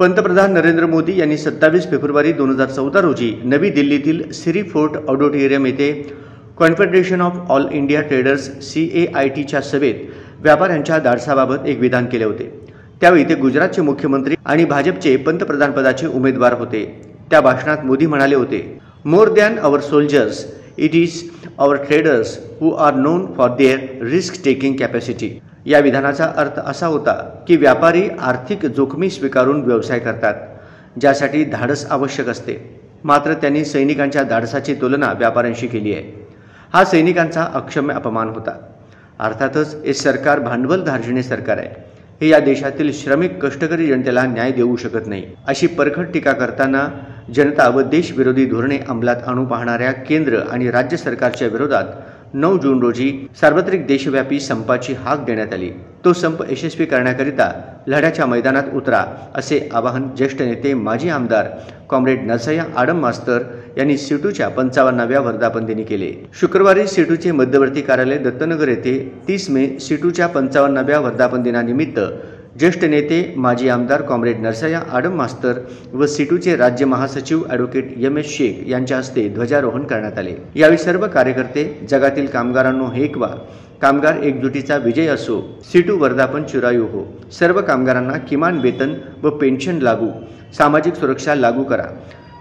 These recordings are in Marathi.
पंतप्रधान नरेंद्र मोदी यांनी 27 फेब्रुवारी 2014 रोजी नवी दिल्लीतील सिरी फोर्ट ऑडिटोरियम येथे confederation of all India traders CAITच्या सभेत व्यापाऱ्यांच्या धाडसाबाबत एक विधान केले होते। त्यावेळी ते गुजरातचे मुख्यमंत्री आणि भाजपचे पंतप्रधानपदाचे उमेदवार होते। त्या भाषणात मोदी म्हणाले होते, more than our soldiers it is our traders who are known for their risk taking capacity. या विधानाचा अर्थ असा होता की व्यापारी आर्थिक जोखमी स्वीकारून व्यवसाय करतात, ज्यासाठी धाडस आवश्यक असते। मात्र त्यांनी सैनिकांच्या धाडसाची तुलना व्यापाऱ्यांशी केली आहे। हा सैनिकांचा अक्षम्य अपमान होता। अर्थातच हे सरकार भांडवल धार्जिणे सरकार आहे। हे या देशातील श्रमिक कष्टकरी जनतेला न्याय देऊ शकत नाही, अशी परखड टीका करताना जनता व देशविरोधी धोरणे अंमलात आणू पाहणाऱ्या केंद्र आणि राज्य सरकारच्या विरोधात 9 जून रोजी सार्वत्रिक देशव्यापी संपाची हाक देण्यात आली। तो संप यशस्वी करण्याकरिता लढ्याच्या मैदानात उतरा, असे आवाहन ज्येष्ठ नेते माजी आमदार कॉम्रेड नरसय्या आडम मास्तर यांनी सीटूच्या 55व्या वर्धापन दिनी केले। शुक्रवारी सीटूचे मध्यवर्ती कार्यालय दत्तनगर येथे 30 मे सीटूच्या 55व्या वर्धापन दिनानिमित्त ज्येष्ठ नेते माजी आमदार कॉम्रेड नरसय्या आडम मास्तर व सीटूचे राज्य महासचिव ॲडव्होकेट MS शेख यांच्या हस्ते ध्वजारोहण करण्यात आले। यावेळी सर्व कार्यकर्ते, जगातील कामगारांनो हेकवा, कामगार एकजुटीचा विजय असो, सीटू वर्धापन चिरायू हो, सर्व कामगारांना किमान वेतन व पेन्शन लागू, सामाजिक सुरक्षा लागू करा,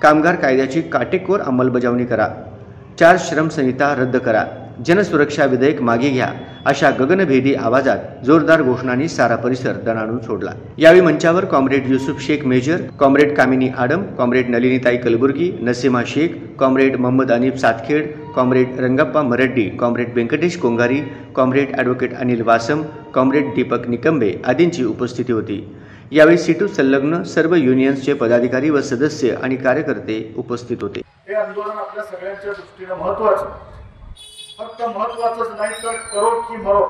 कामगार कायद्याची काटेकोर अंमलबजावणी करा, 4 श्रम संहिता रद्द करा, जनसुरक्षा विधेयक मागे घ्या, अशा गगनभेदी आवाजात जोरदार घोषणांनी सारा परिसर दणाणून सोडला। यावेळी मंचावर comrade Yusuf Shaikh major, comrade Kamini Adam, comrade नलिनीताई Kalburgi, Nasima Shaikh, comrade Mohammed Anif Satkhed, comrade Rangappa Maraddi, comrade Venkatesh Kongari, comrade advocate Anil Vasam, comrade Deepak Nikambe आदींची उपस्थिती होती। यावेळी सीटू संलग्न सर्व युनियन्सचे पदाधिकारी व सदस्य आणि कार्यकर्ते उपस्थित होते। हे आंदोलन आपल्या सगळ्यांच्या दृष्टीने महत्त्वाचं, फक्त महत्त्वाचंच नाही तर करो की मरो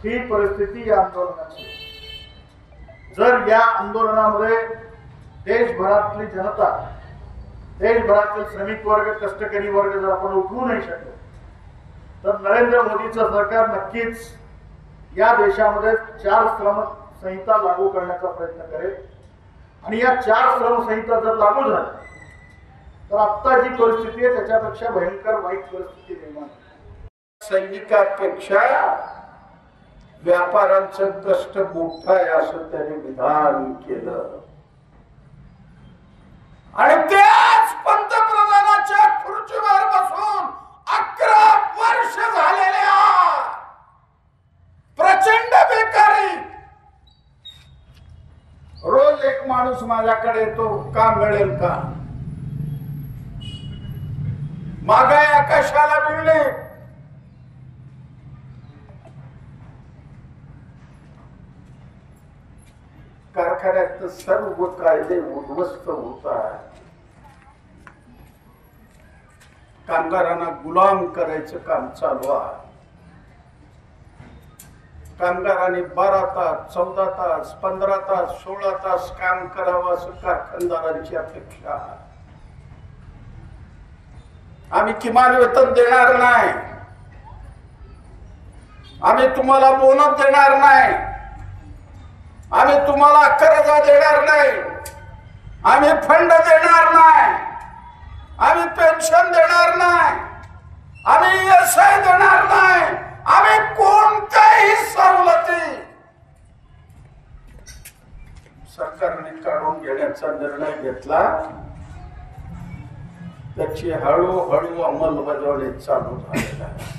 ही परिस्थिती या आंदोलनाची। जर या आंदोलनामध्ये देशभरातली जनता, देशभरातील श्रमिक वर्ग, कष्टकरी वर्ग जर आपण उठवू नाही शकलो तर नरेंद्र मोदीचं सरकार नक्कीच या देशामध्ये 4 श्रम संहिता लागू करण्याचा प्रयत्न करेल आणि या 4 श्रम संहिता जर लागू झाल्या तर आता जी परिस्थिती आहे त्याच्यापेक्षा भयंकर वाईट परिस्थिती निर्माण होईल। सैनिकांपेक्षा व्यापाऱ्यांचं कष्ट मोठं आहे असं त्यांनी विधान केलं आणि त्याच पंतप्रधानाच्या खुर्चीवर बसून 11 वर्ष झालेल्या प्रचंड बेकारी। रोज एक माणूस माझ्याकडे येतो, का मिळेल का? महागाई आकाशाला मिळणे, कारखान्यात सर्व कायदे उद्ध्वस्त होत आहेत, कामगारांना गुलाम करायचं काम चालू आहे। कामगारांनी 12 तास, 14 तास, 15 तास, 16 तास काम करावं असं कारखानदारांची अपेक्षा आहे। आम्ही किमान वेतन देणार नाही, आम्ही तुम्हाला बोनस देणार नाही, आम्ही तुम्हाला कर्ज देणार नाही, आम्ही फंड देणार नाही, आम्ही पेन्शन देणार नाही, आम्ही ESI देणार नाही, आम्ही कोणत्याही सवलती सरकारने काढून घेण्याचा निर्णय घेतला। त्याची हळूहळू अंमलबजावणी चालू झालेली आहे।